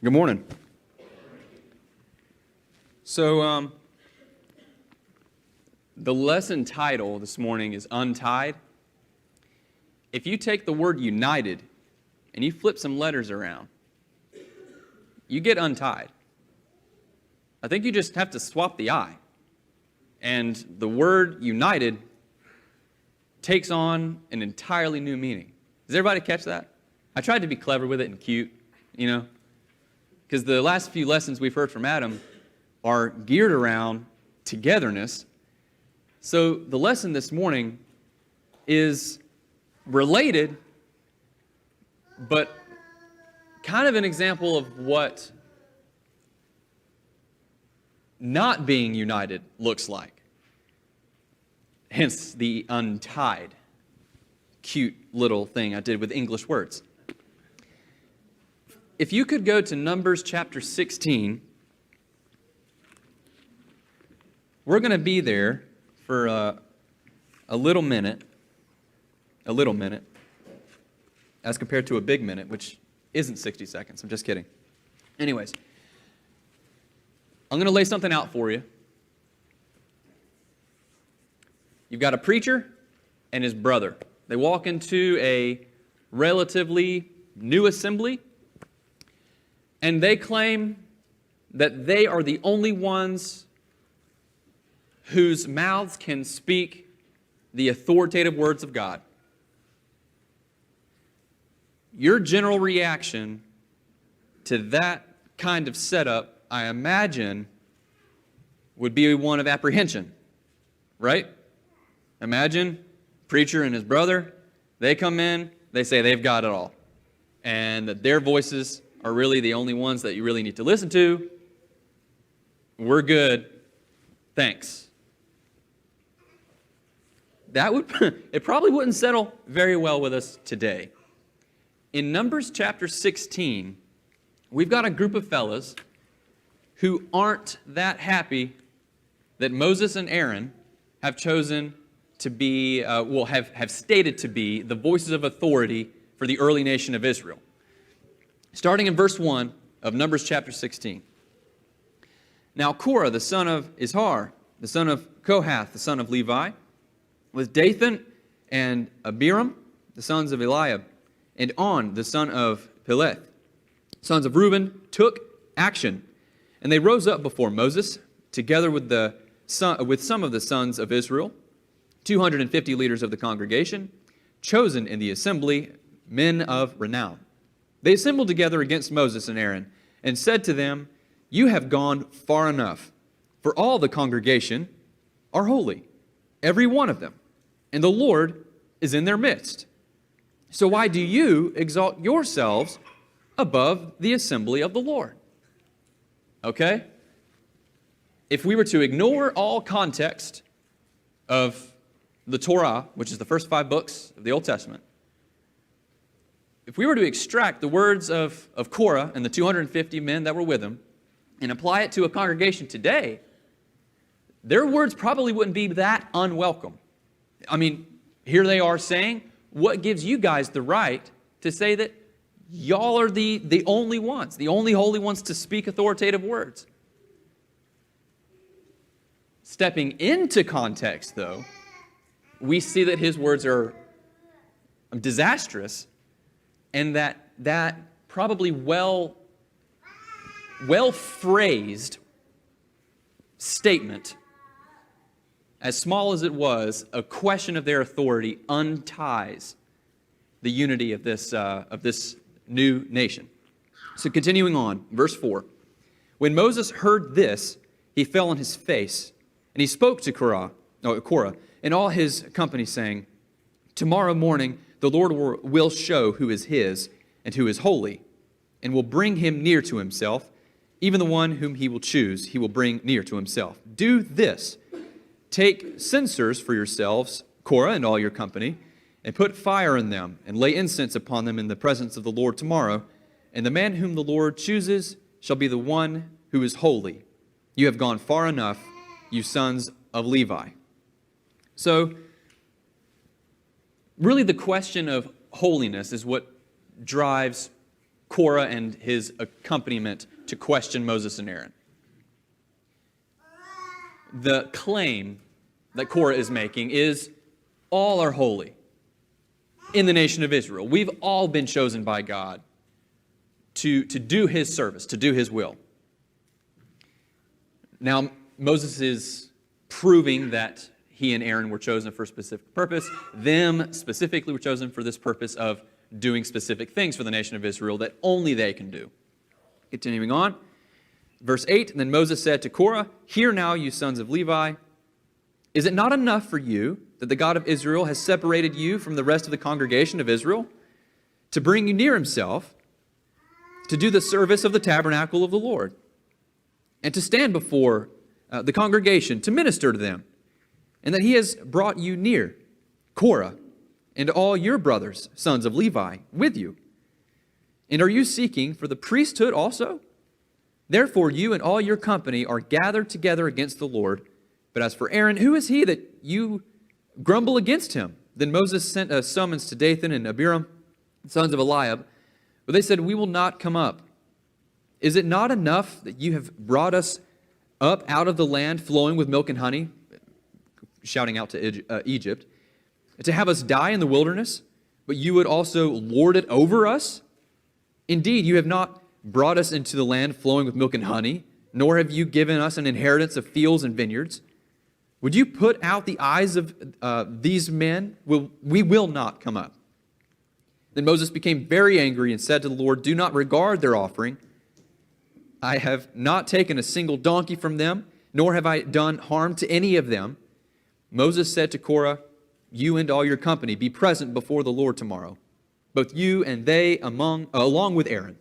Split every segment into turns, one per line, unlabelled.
Good morning. So, the lesson title this morning is Untied. If you take the word united and you flip some letters around, you get untied. I think you just have to swap the I. And the word united takes on an entirely new meaning. Does everybody catch that? I tried to be clever with it and cute, because the last few lessons we've heard from Adam are geared around togetherness. So the lesson this morning is related, but kind of an example of what not being united looks like. Hence the untied, cute little thing I did with English words. If you could go to Numbers chapter 16, we're going to be there for a little minute, as compared to a big minute, which isn't 60 seconds. I'm just kidding. Anyways, I'm going to lay something out for you. You've got a preacher and his brother. They walk into a relatively new assembly, and they claim that they are the only ones whose mouths can speak the authoritative words of God. Your general reaction to that kind of setup, I imagine, would be one of apprehension, right? Imagine preacher and his brother, they come in, they say they've got it all, and that their voices are really the only ones that you really need to listen to. We're good. Thanks. It probably wouldn't settle very well with us today. In Numbers chapter 16, we've got a group of fellas who aren't that happy that Moses and Aaron have chosen to be, have stated to be the voices of authority for the early nation of Israel. Starting in verse 1 of Numbers chapter 16. Now Korah, the son of Izhar, the son of Kohath, the son of Levi, with Dathan and Abiram, the sons of Eliab, and On, the son of Peleth, sons of Reuben, took action. And they rose up before Moses, together with some of the sons of Israel, 250 leaders of the congregation, chosen in the assembly, men of renown. They assembled together against Moses and Aaron, and said to them, "You have gone far enough, for all the congregation are holy, every one of them, and the Lord is in their midst. So why do you exalt yourselves above the assembly of the Lord?" Okay? If we were to ignore all context of the Torah, which is the first 5 books of the Old Testament, if we were to extract the words of Korah and the 250 men that were with him and apply it to a congregation today, their words probably wouldn't be that unwelcome. I mean, here they are saying, what gives you guys the right to say that y'all are the only ones, the only holy ones to speak authoritative words? Stepping into context, though, we see that his words are disastrous, and that probably well-phrased statement, as small as it was, a question of their authority, unties the unity of this new nation. So continuing on, verse 4. When Moses heard this, he fell on his face, and he spoke to Korah and all his company, saying, "Tomorrow morning the Lord will show who is his and who is holy, and will bring him near to himself. Even the one whom he will choose, he will bring near to himself. Do this. Take censers for yourselves, Korah and all your company, and put fire in them, and lay incense upon them in the presence of the Lord tomorrow. And the man whom the Lord chooses shall be the one who is holy. You have gone far enough, you sons of Levi." So, really the question of holiness is what drives Korah and his accompaniment to question Moses and Aaron. The claim that Korah is making is all are holy in the nation of Israel. We've all been chosen by God to do His service, to do His will. Now, Moses is proving that he and Aaron were chosen for a specific purpose. Them specifically were chosen for this purpose of doing specific things for the nation of Israel that only they can do. Continuing on, verse 8, Then Moses said to Korah, Hear now, you sons of Levi, is it not enough for you that the God of Israel has separated you from the rest of the congregation of Israel to bring you near Himself, to do the service of the tabernacle of the Lord, and to stand before the congregation to minister to them, and that He has brought you near, Korah, and all your brothers, sons of Levi, with you? And are you seeking for the priesthood also? Therefore you and all your company are gathered together against the Lord. But as for Aaron, who is he that you grumble against him? Then Moses sent a summons to Dathan and Abiram, sons of Eliab, but they said, We will not come up. Is it not enough that you have brought us up out of the land flowing with milk and honey, shouting out to Egypt, to have us die in the wilderness, but you would also lord it over us? Indeed, you have not brought us into the land flowing with milk and honey, nor have you given us an inheritance of fields and vineyards. Would you put out the eyes of these men? We will not come up. Then Moses became very angry and said to the Lord, Do not regard their offering. I have not taken a single donkey from them, nor have I done harm to any of them. Moses said to Korah, You and all your company be present before the Lord tomorrow, both you and they along with Aaron.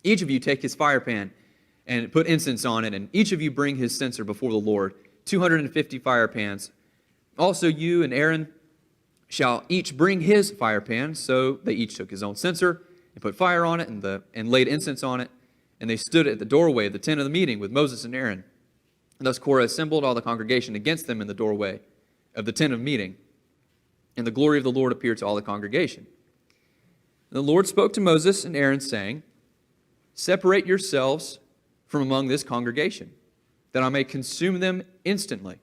Each of you take his fire pan and put incense on it, and each of you bring his censer before the Lord, 250 fire pans. Also you and Aaron shall each bring his fire pan. So they each took his own censer and put fire on it and laid incense on it. And they stood at the doorway of the tent of the meeting with Moses and Aaron. And thus Korah assembled all the congregation against them in the doorway of the tent of meeting. And the glory of the Lord appeared to all the congregation. And the Lord spoke to Moses and Aaron, saying, Separate yourselves from among this congregation, that I may consume them instantly.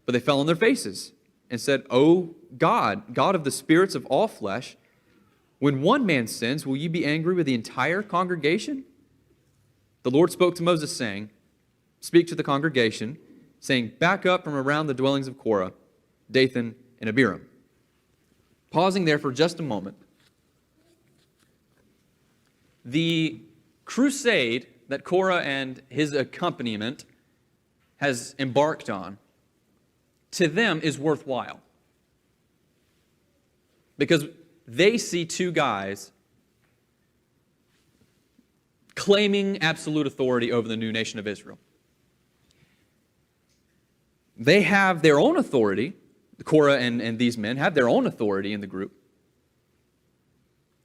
But they fell on their faces and said, O God, God of the spirits of all flesh, when one man sins, will you be angry with the entire congregation? The Lord spoke to Moses, saying, Speak to the congregation, saying, Back up from around the dwellings of Korah, Dathan, and Abiram. Pausing there for just a moment. The crusade that Korah and his accompaniment has embarked on, to them is worthwhile. Because they see two guys claiming absolute authority over the new nation of Israel. They have their own authority. Korah and these men have their own authority in the group.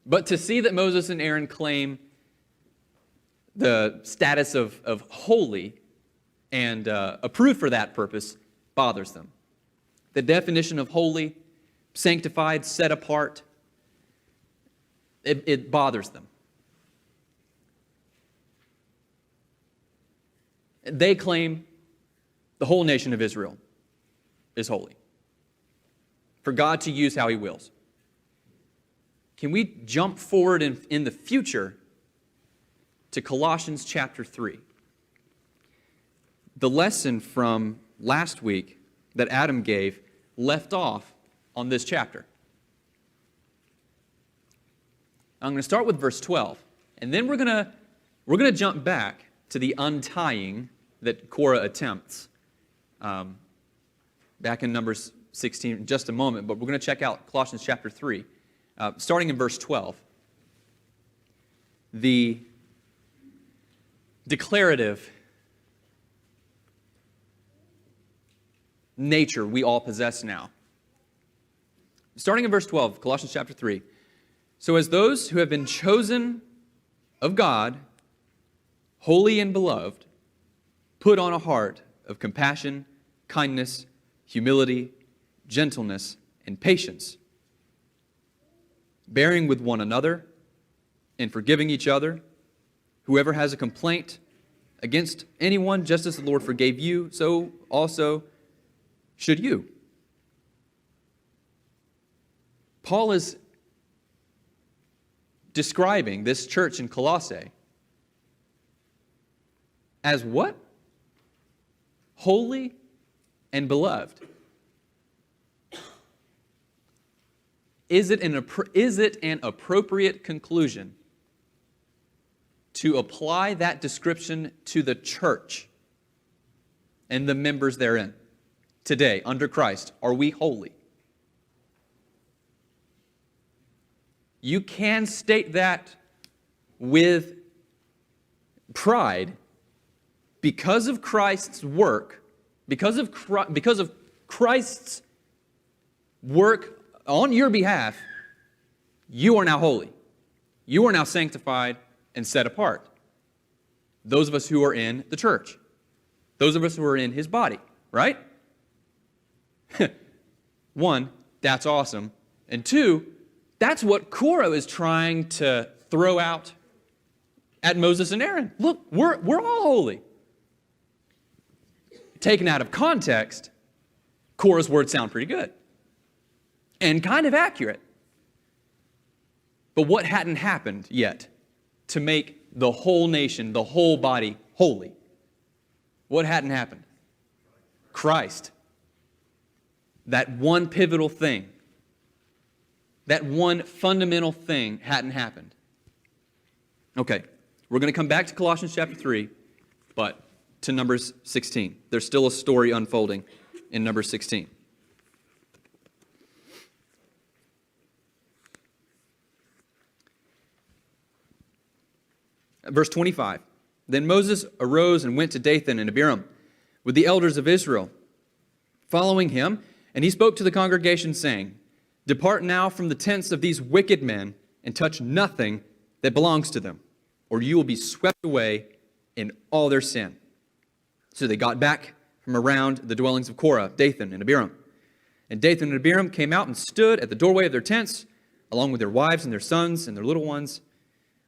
But to see that Moses and Aaron claim the status of holy and approved for that purpose bothers them. The definition of holy, sanctified, set apart, it bothers them. They claim the whole nation of Israel is holy, for God to use how He wills. Can we jump forward in the future to Colossians chapter 3? The lesson from last week that Adam gave left off on this chapter. I'm going to start with verse 12, and then we're going to jump back to the untying that Korah attempts back in Numbers 16 in just a moment, but we're going to check out Colossians chapter 3, starting in verse 12. The declarative nature we all possess now. Starting in verse 12, Colossians chapter 3. So as those who have been chosen of God, holy and beloved, put on a heart of compassion, kindness, humility, gentleness, and patience, bearing with one another and forgiving each other. Whoever has a complaint against anyone, just as the Lord forgave you, so also should you. Paul is describing this church in Colossae as what? Holy and beloved. Is it an appropriate conclusion to apply that description to the church and the members therein? Today, under Christ, are we holy? You can state that with pride because of Christ's work, because of Christ's work on your behalf. You are now holy. You are now sanctified and set apart. Those of us who are in the church, those of us who are in His body, right? One, that's awesome. And two, that's what Korah is trying to throw out at Moses and Aaron. Look, we're all holy. Taken out of context, Korah's words sound pretty good and kind of accurate. But what hadn't happened yet to make the whole nation, the whole body holy? What hadn't happened? Christ. That one pivotal thing, that one fundamental thing hadn't happened. Okay, we're going to come back to Colossians chapter 3, but to Numbers 16. There's still a story unfolding in Numbers 16. Verse 25. Then Moses arose and went to Dathan and Abiram with the elders of Israel, following him, and he spoke to the congregation, saying, Depart now from the tents of these wicked men, and touch nothing that belongs to them, or you will be swept away in all their sin. So they got back from around the dwellings of Korah, Dathan, and Abiram. And Dathan and Abiram came out and stood at the doorway of their tents, along with their wives and their sons and their little ones.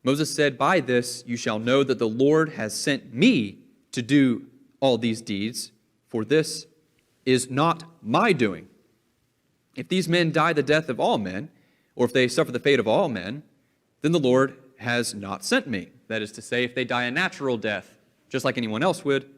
Moses said, By this you shall know that the Lord has sent me to do all these deeds, for this is not my doing. If these men die the death of all men, or if they suffer the fate of all men, then the Lord has not sent me. That is to say, if they die a natural death, just like anyone else would,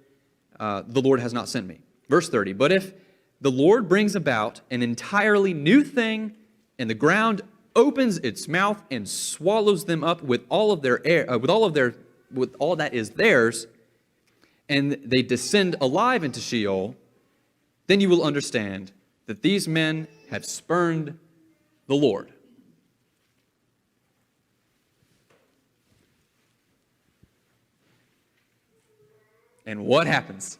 the Lord has not sent me. Verse 30, But if the Lord brings about an entirely new thing, and the ground opens its mouth and swallows them up with all of their air, with all that is theirs, and they descend alive into Sheol, then you will understand that these men have spurned the Lord. And what happens?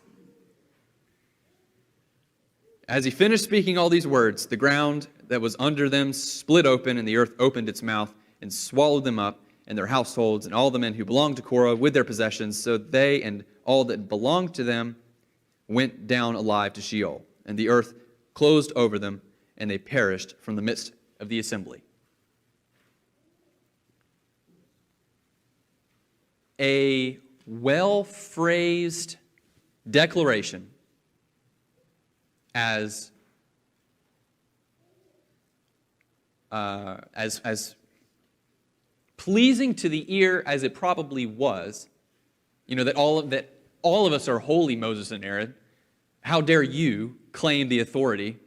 As he finished speaking all these words, the ground that was under them split open, and the earth opened its mouth and swallowed them up and their households and all the men who belonged to Korah with their possessions. So they and all that belonged to them went down alive to Sheol, and the earth closed over them, and they perished from the midst of the assembly. A well-phrased declaration as pleasing to the ear as it probably was, that all of us are holy, Moses and Aaron. How dare you claim the authority?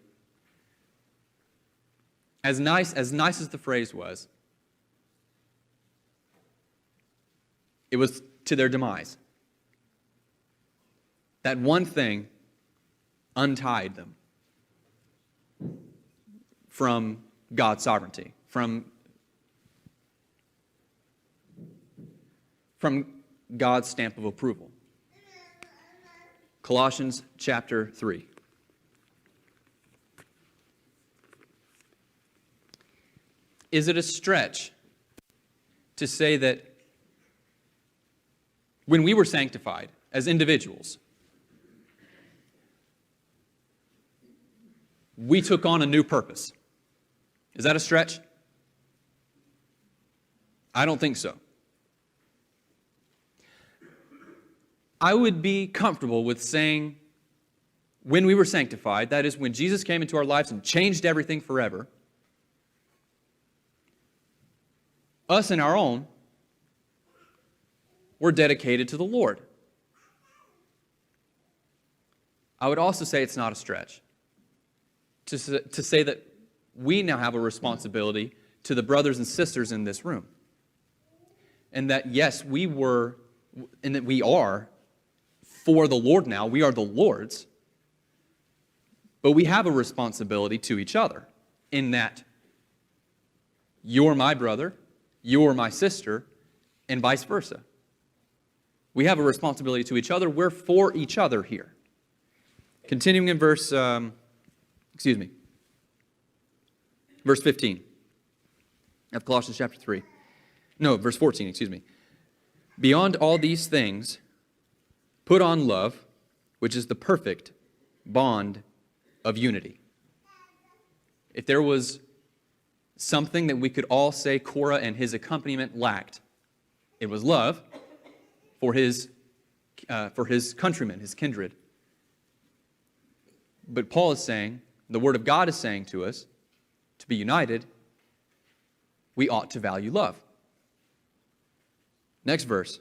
As nice as the phrase was, it was to their demise. That one thing untied them from God's sovereignty, from God's stamp of approval. Colossians chapter 3. Is it a stretch to say that when we were sanctified as individuals, we took on a new purpose? Is that a stretch? I don't think so. I would be comfortable with saying when we were sanctified, that is when Jesus came into our lives and changed everything forever, us and our own were dedicated to the Lord. I would also say it's not a stretch to say that we now have a responsibility to the brothers and sisters in this room. And that, yes, we were, and that we are for the Lord now. We are the Lord's. But we have a responsibility to each other in that you're my brother, you're my sister, and vice versa. We have a responsibility to each other. We're for each other here. Continuing in verse 15 of Colossians chapter 3. No, verse 14, excuse me. Beyond all these things, put on love, which is the perfect bond of unity. If there was something that we could all say Korah and his accompaniment lacked, it was love for his countrymen, his kindred. But Paul is saying, the Word of God is saying to us, to be united, we ought to value love. Next verse.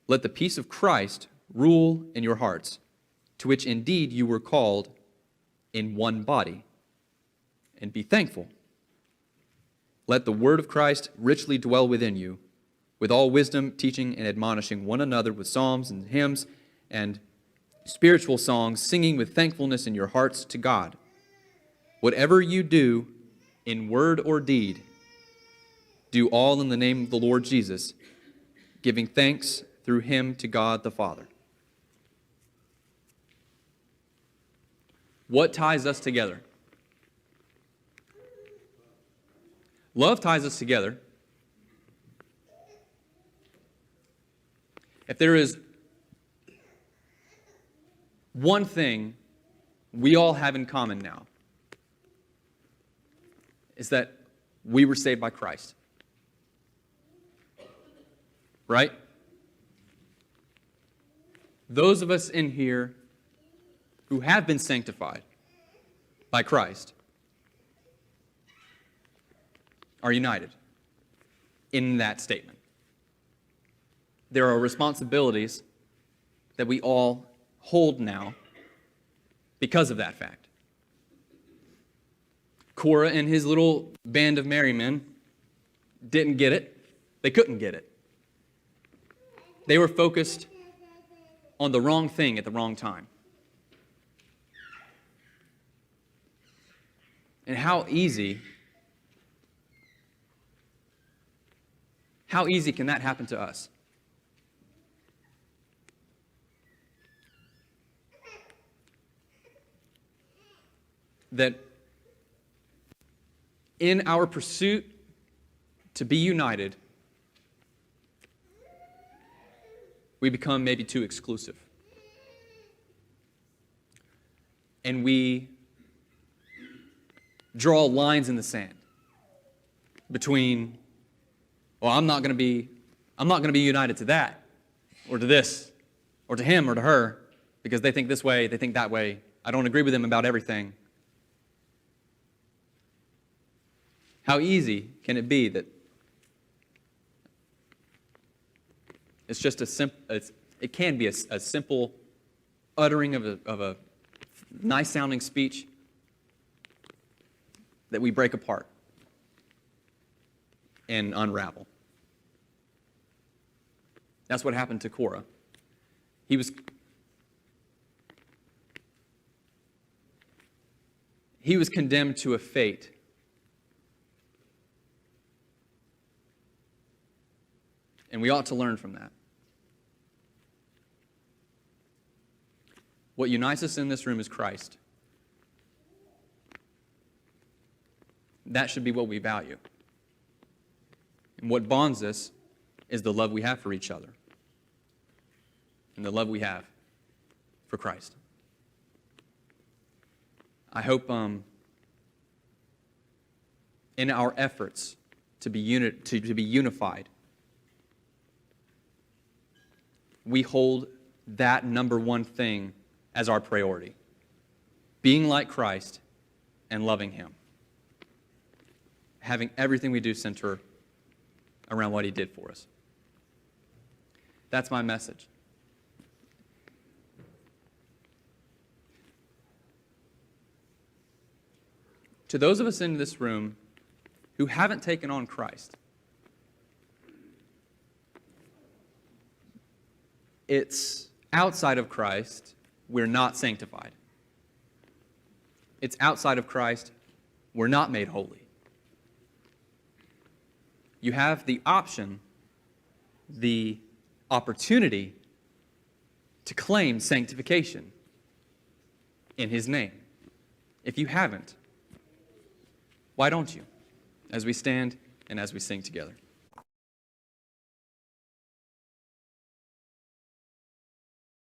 Let the peace of Christ rule in your hearts, to which indeed you were called in one body, and be thankful. Let the word of Christ richly dwell within you, with all wisdom, teaching and admonishing one another with psalms and hymns and spiritual songs, singing with thankfulness in your hearts to God. Whatever you do, in word or deed, do all in the name of the Lord Jesus, giving thanks through him to God the Father. What ties us together? Love ties us together. If there is one thing we all have in common now, is that we were saved by Christ. Right? Those of us in here who have been sanctified by Christ are united in that statement. There are responsibilities that we all hold now because of that fact. Korah and his little band of merry men didn't get it. They couldn't get it. They were focused on the wrong thing at the wrong time. And how easy can that happen to us? That in our pursuit to be united, we become maybe too exclusive. And we draw lines in the sand between, well, I'm not going to be united to that, or to this, or to him, or to her, because they think this way, they think that way. I don't agree with them about everything. How easy can it be that it's just it can be a simple uttering of a nice-sounding speech that we break apart and unravel. That's what happened to Korah. He was condemned to a fate and we ought to learn from that. What unites us in this room is Christ. That should be what we value. And what bonds us is the love we have for each other and the love we have for Christ. I hope in our efforts to be unified. We hold that number one thing as our priority. Being like Christ and loving Him. Having everything we do center around what He did for us. That's my message. To those of us in this room who haven't taken on Christ, it's outside of Christ we're not sanctified. It's outside of Christ we're not made holy. You have the option, the opportunity to claim sanctification in His name. If you haven't, why don't you? As we stand and as we sing together.